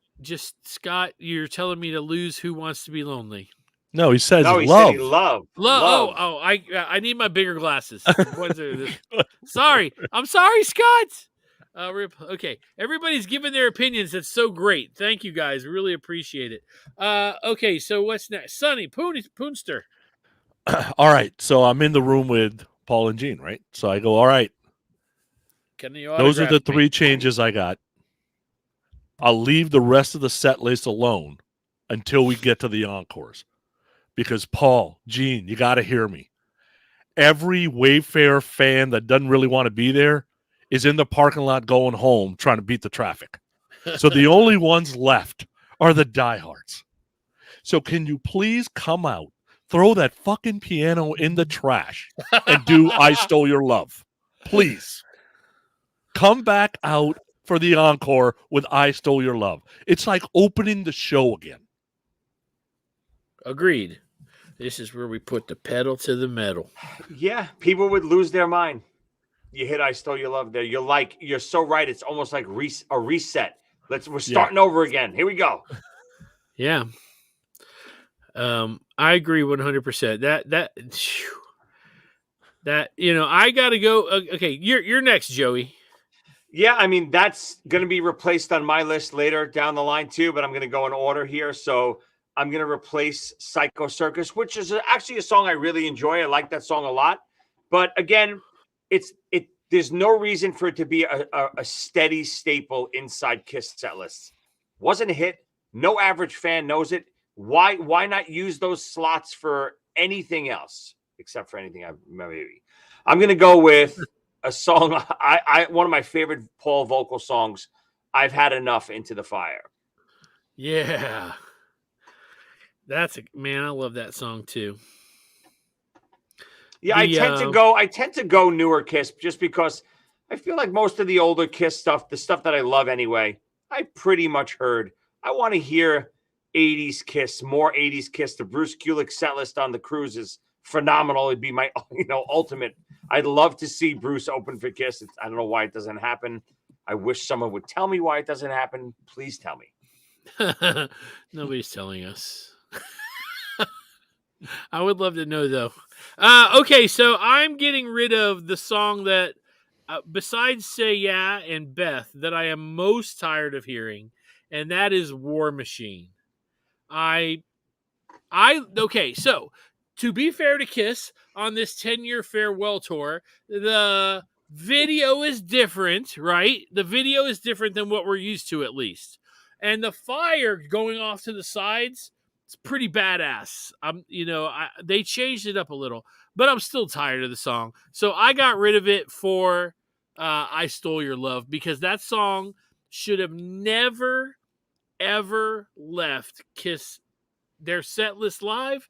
you're telling me to lose Who Wants to Be Lonely. No, he says no, he love. said he loved. Love. I need my bigger glasses. Sorry. I'm sorry, Scott. Okay. Everybody's giving their opinions. That's so great. Thank you, guys. Really appreciate it. Okay, so what's next? Sonny, Poonster. All right. So I'm in the room with Paul and Gene, right? So I go, all right. Those are the 3 changes I got. I'll leave the rest of the set list alone until we get to the encores. Because Paul, Gene, you got to hear me. Every Wayfair fan that doesn't really want to be there is in the parking lot going home trying to beat the traffic. So the only ones left are the diehards. So can you please come out, throw that fucking piano in the trash, and do I Stole Your Love? Please. Come back out for the encore with I Stole Your Love. It's like opening the show again. Agreed. This is where we put the pedal to the metal. Yeah, people would lose their mind. You hit I Stole Your Love there. You're so right. It's almost like a reset. We're starting over again. Here we go. Yeah. I agree 100%. That I got to go. Okay, you're next, Joey. Yeah, I mean, that's going to be replaced on my list later down the line too, but I'm going to go in order here. So I'm going to replace Psycho Circus, which is actually a song I really enjoy. I like that song a lot. But again, there's no reason for it to be a steady staple inside Kiss set lists. Wasn't a hit. No average fan knows it. Why not use those slots for anything else except for anything maybe? I'm going to go with a song. One of my favorite Paul vocal songs, I've Had Enough, Into the Fire. Yeah. Man, I love that song too. Yeah, I tend to go newer Kiss just because I feel like most of the older Kiss stuff, the stuff that I love anyway, I pretty much heard. I want to hear 80s Kiss, more 80s Kiss. The Bruce Kulick set list on the cruise is phenomenal. It'd be my ultimate. I'd love to see Bruce open for Kiss. I don't know why it doesn't happen. I wish someone would tell me why it doesn't happen. Please tell me. Nobody's telling us. I would love to know, though. Okay, so I'm getting rid of the song that, besides Say Yeah and Beth, that I am most tired of hearing, and that is War Machine. Okay, so to be fair to Kiss, on this 10-year farewell tour, the video is different, right? The video is different than what we're used to, at least. And the fire going off to the sides, it's pretty badass. They changed it up a little, but I'm still tired of the song. So I got rid of it for I Stole Your Love, because that song should have never, ever left Kiss their set list live.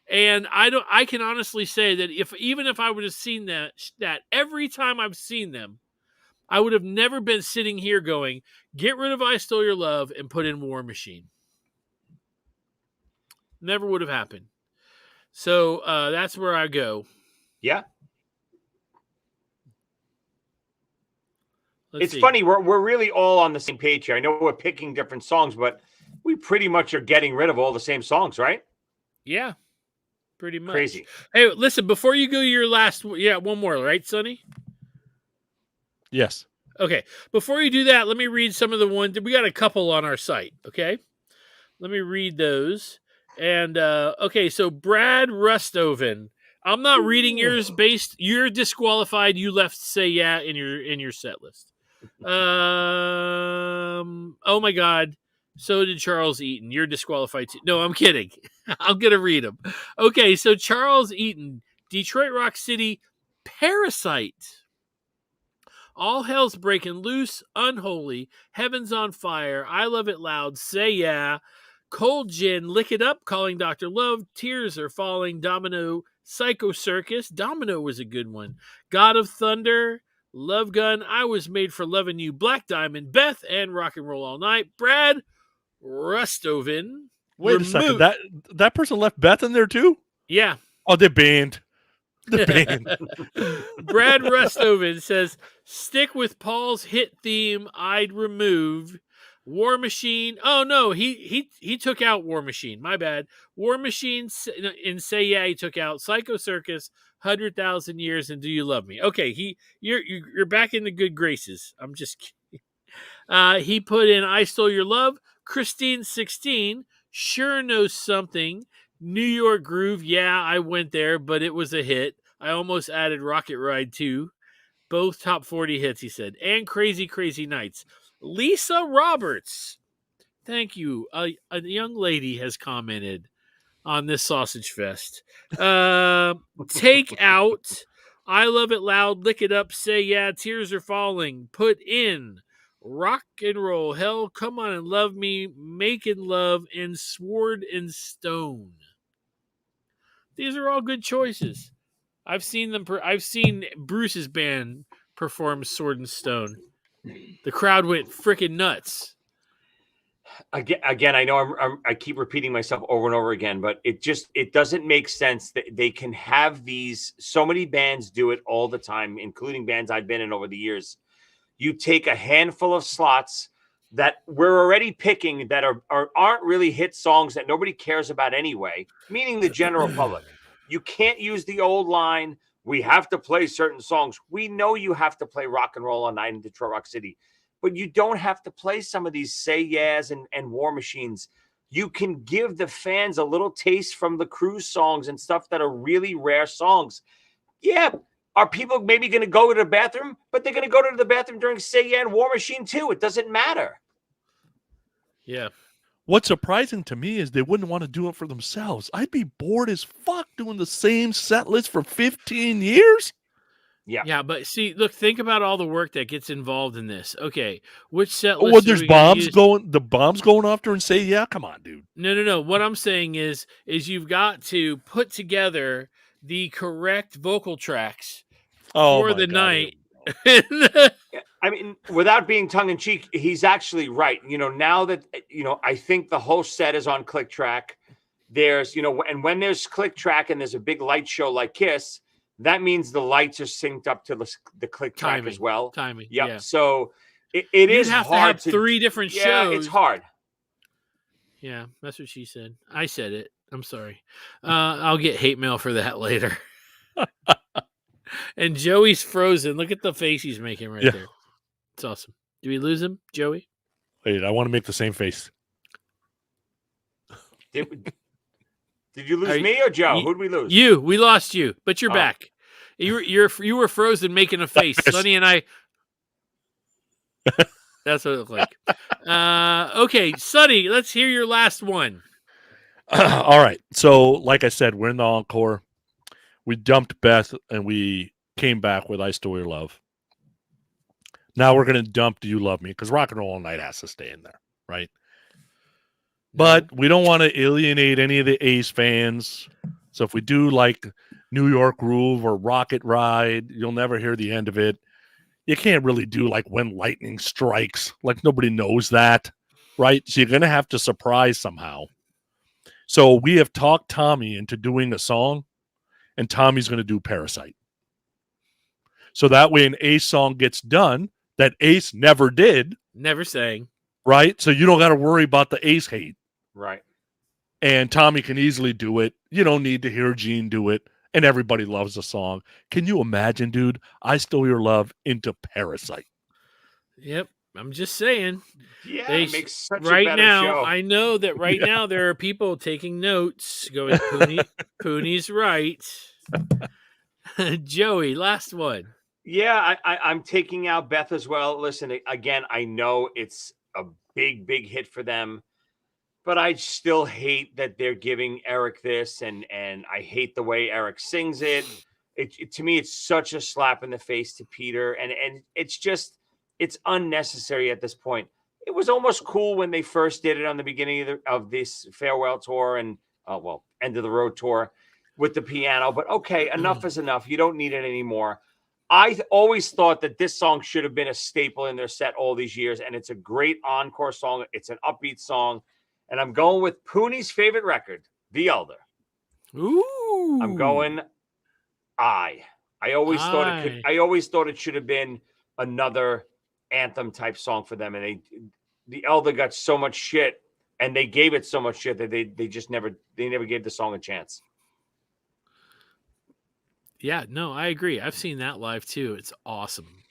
And I can honestly say that even if I would have seen that every time I've seen them, I would have never been sitting here going, get rid of I Stole Your Love and put in War Machine. Never would have happened. So that's where I go. Yeah. It's funny. We're really all on the same page here. I know we're picking different songs, but we pretty much are getting rid of all the same songs, right? Yeah, pretty much. Crazy. Hey, listen, before you go your last, one more, right, Sonny? Yes. Okay. Before you do that, let me read some of the ones. We got a couple on our site, okay? Let me read those. And, okay, so Brad Rustoven. I'm not reading yours you're disqualified. You left Say Yeah in your set list. Oh my God. So did Charles Eaton. You're disqualified too. No, I'm kidding. I'm going to read them. Okay, so Charles Eaton, Detroit Rock City, Parasite. All Hell's Breaking Loose, Unholy, Heaven's on Fire, I Love It Loud, Say Yeah, Cold Gin, Lick It Up, Calling Dr. Love, Tears Are Falling, Domino, Psycho Circus, Domino was a good one, God of Thunder, Love Gun, I Was Made for Loving You, Black Diamond, Beth, and Rock and Roll All Night. Brad Rustoven. Wait a second. That person left Beth in there too? Yeah. Oh, they're banned. The band. Brad Rustoven says, stick with Paul's hit theme. I'd remove War Machine. Oh no, he took out War Machine. My bad. War Machine in Say Yeah, he took out Psycho Circus, 100,000 Years, and Do You Love Me? Okay, you're back in the good graces. I'm just kidding. He put in I Stole Your Love, Christine 16, Sure Knows Something, New York Groove. Yeah, I went there, but it was a hit. I almost added Rocket Ride too. Both top 40 hits, he said. And Crazy Crazy Nights. Lisa Roberts. Thank you. A young lady has commented on this sausage fest. Take out I Love It Loud, Lick It Up, Say Yeah, Tears Are Falling. Put in Rock and Roll, Hell, Come On and Love Me, Making Love, and Sword and Stone. These are all good choices. I've seen them. I've seen Bruce's band perform Sword and Stone. The crowd went freaking nuts. Again, I know I keep repeating myself over and over again, but it doesn't make sense that they can have these. So many bands do it all the time, including bands I've been in over the years. You take a handful of slots that we're already picking that aren't really hit songs that nobody cares about anyway, meaning the general public. You can't use the old line, we have to play certain songs. We know you have to play Rock and Roll All Night in Detroit Rock City, but you don't have to play some of these Say Yeahs and War Machines. You can give the fans a little taste from the cruise songs and stuff that are really rare songs. Yeah, are people maybe going to go to the bathroom? But they're going to go to the bathroom during Say Yeah and War Machine too. It doesn't matter. Yeah. What's surprising to me is they wouldn't want to do it for themselves. I'd be bored as fuck doing the same set list for 15 years. Yeah. Yeah, but see, look, think about all the work that gets involved in this. Okay, which set list? Well, there's bombs going. The bombs going off there and Say Yeah. Come on, dude. No. What I'm saying is you've got to put together the correct vocal tracks for the night. I mean, without being tongue in cheek, he's actually right. Now that, I think the whole set is on click track. There's, and when there's click track and there's a big light show like Kiss, that means the lights are synced up to the click track as well. Timing. Yep. Yeah. So it is have hard to have 3 different shows. Yeah, it's hard. Yeah, that's what she said. I said it. I'm sorry. I'll get hate mail for that later. And Joey's frozen. Look at the face he's making right there. It's awesome. Do we lose him, Joey? Wait, I want to make the same face. Did you lose me or Joe? Who'd we lose? You. We lost you, but you're back. You were frozen making a face. Sonny and I. That's what it looked like. Okay, Sonny, let's hear your last one. All right. So, like I said, we're in the encore. We dumped Beth and we came back with I Stole Your Love. Now we're going to dump Do You Love Me? Because Rock and Roll All Night has to stay in there, right? But we don't want to alienate any of the Ace fans. So if we do like New York Groove or Rocket Ride, you'll never hear the end of it. You can't really do like When Lightning Strikes. Like nobody knows that, right? So you're going to have to surprise somehow. So we have talked Tommy into doing a song, and Tommy's going to do Parasite. So that way an Ace song gets done that Ace never did. Never sang. Right? So you don't got to worry about the Ace hate. Right. And Tommy can easily do it. You don't need to hear Gene do it. And everybody loves the song. Can you imagine, dude? I Stole Your Love into Parasite. Yep. I'm just saying. Yeah, it makes such right a better now, show. I know that right now there are people taking notes going, Pooney's right. Joey, last one. Yeah, I'm taking out Beth as well. Listen, again, I know it's a big, big hit for them, but I still hate that they're giving Eric this, and I hate the way Eric sings it. To me, it's such a slap in the face to Peter, and it's just, it's unnecessary at this point. it was almost cool when they first did it on the beginning of this farewell tour and end of the road tour with the piano. But okay, enough is enough. You don't need it anymore. I always thought that this song should have been a staple in their set all these years, and it's a great encore song. It's an upbeat song, and I'm going with Pooney's favorite record, The Elder. Ooh, I'm going I always thought it should have been another anthem type song for them, and the Elder got so much shit, and they gave it so much shit that they just never gave the song a chance. Yeah, no, I agree. I've seen that live too. It's awesome.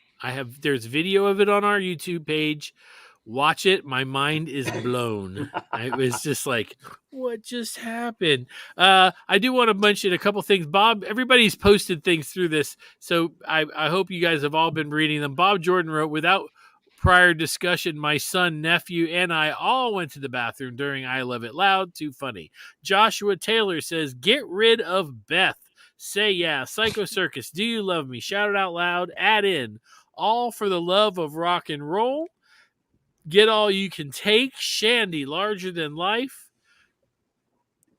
There's video of it on our YouTube page. Watch it. My mind is blown. It was just like, what just happened? I do want to mention a couple things. Bob, everybody's posted things through this, so I hope you guys have all been reading them. Bob Jordan wrote, without prior discussion, my son, nephew, and I all went to the bathroom during I Love It Loud. Too funny. Joshua Taylor says, get rid of Beth. Say yeah. Psycho Circus, do you love me? Shout it out loud. Add in, all for the love of rock and roll. Get all you can take. Shandy, larger than life.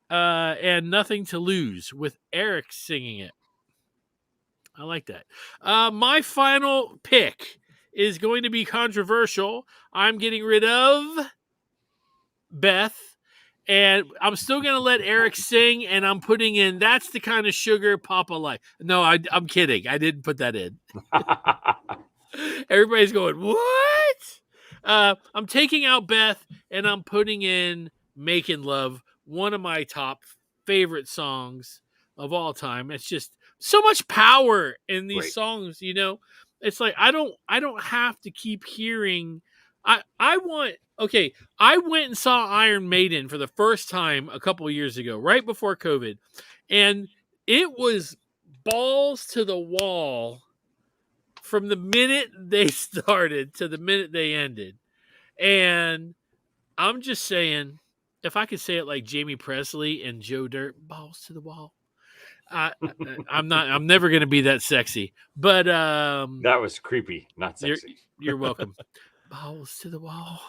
And nothing to lose, with Eric singing it. I like that. My final pick is going to be controversial. I'm getting rid of Beth. And I'm still going to let Eric sing, and I'm putting in That's the Kind of Sugar Papa Like. No, I'm kidding. I didn't put that in. Everybody's going, what? I'm taking out Beth, and I'm putting in Making Love, one of my top favorite songs of all time. It's just so much power in these songs, you know? It's like I don't have to keep hearing. I went and saw Iron Maiden for the first time a couple of years ago, right before COVID, and it was balls to the wall from the minute they started to the minute they ended. And I'm just saying, if I could say it like Jamie Presley and Joe Dirt, balls to the wall. I'm never going to be that sexy, but that was creepy, not sexy. You're welcome. Balls to the wall.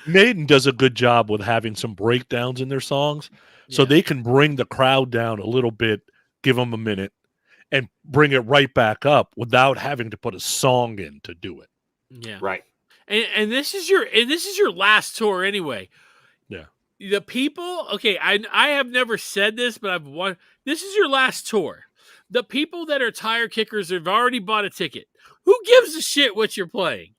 Maiden does a good job with having some breakdowns in their songs, so they can bring the crowd down a little bit, give them a minute, and bring it right back up without having to put a song in to do it. Yeah, right. And this is your last tour anyway. Yeah. The people, okay, I have never said this, but this is your last tour. The people that are tire kickers have already bought a ticket. Who gives a shit what you're playing?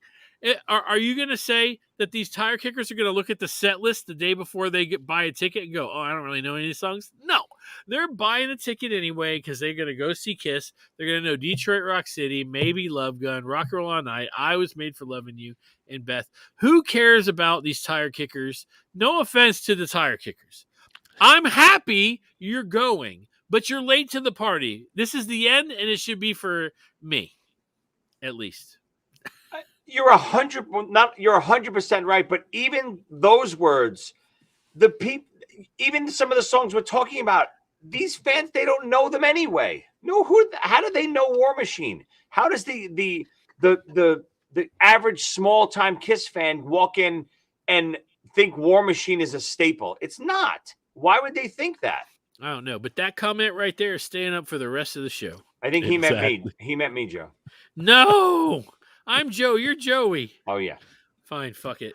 Are you going to say that these tire kickers are going to look at the set list the day before they buy a ticket and go, oh, I don't really know any of these songs? No. They're buying a ticket anyway because they're going to go see Kiss. They're going to know Detroit Rock City, maybe Love Gun, Rock and Roll All Night, I Was Made for Loving You, and Beth. Who cares about these tire kickers? No offense to the tire kickers. I'm happy you're going, but you're late to the party. This is the end, and it should be for me, at least. You're 100% right. But even those words, the people, even some of the songs we're talking about, these fans, they don't know them anyway. No, how do they know War Machine? How does the average small time Kiss fan walk in and think War Machine is a staple? It's not. Why would they think that? I don't know, but that comment right there is staying up for the rest of the show. I think he meant me. He meant me, Joe. No, I'm Joe. You're Joey. Oh yeah. Fine. Fuck it.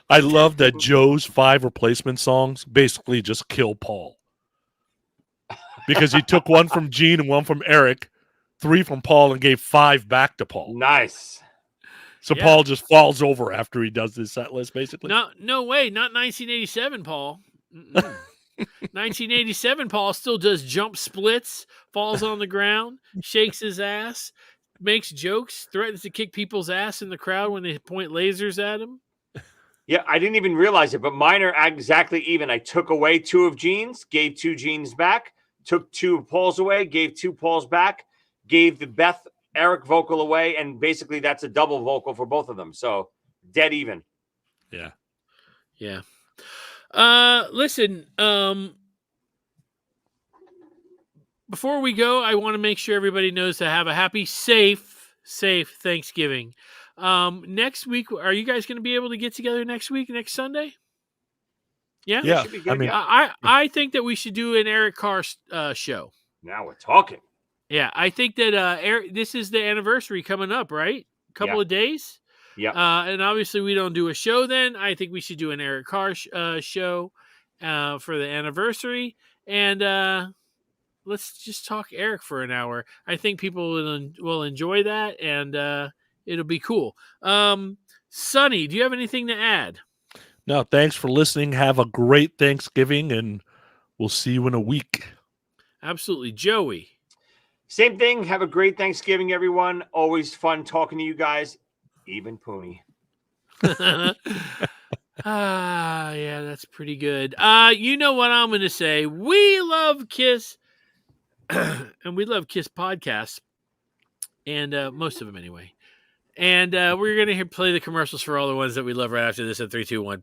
I love that Joe's 5 replacement songs basically just kill Paul. Because he took one from Gene and one from Eric, 3 from Paul, and gave 5 back to Paul. Nice. So Paul just falls over after he does this set list, basically. No way. Not 1987, Paul. 1987, Paul still does jump splits, falls on the ground, shakes his ass, makes jokes, threatens to kick people's ass in the crowd when they point lasers at him. Yeah, I didn't even realize it, but mine are exactly even. I took away 2 of Gene's, gave 2 Gene's back, took 2 of Paul's away, gave 2 Paul's back, gave the Beth Eric vocal away, and basically that's a double vocal for both of them. So dead even. Yeah. Yeah. Listen, before we go, I want to make sure everybody knows to have a happy, safe Thanksgiving. Next week, are you guys going to be able to get together next week, next Sunday? Yeah. Yeah. Should be good, I mean, I think that we should do an Eric Carr show. now we're talking. Yeah, I think that Eric, this is the anniversary coming up, right? Couple of days. Yeah. And obviously we don't do a show then. I think we should do an Eric Carr show for the anniversary. And let's just talk Eric for an hour. I think people will enjoy that, and it'll be cool. Sonny, do you have anything to add? no, thanks for listening. Have a great Thanksgiving, and we'll see you in a week. Absolutely. Joey. Same thing. Have a great Thanksgiving, everyone. Always fun talking to you guys. Even Pooney. Yeah, that's pretty good. You know what I'm going to say? We love Kiss, and we love Kiss podcasts, and most of them anyway. And we're going to play the commercials for all the ones that we love right after this at 3, 2, 1.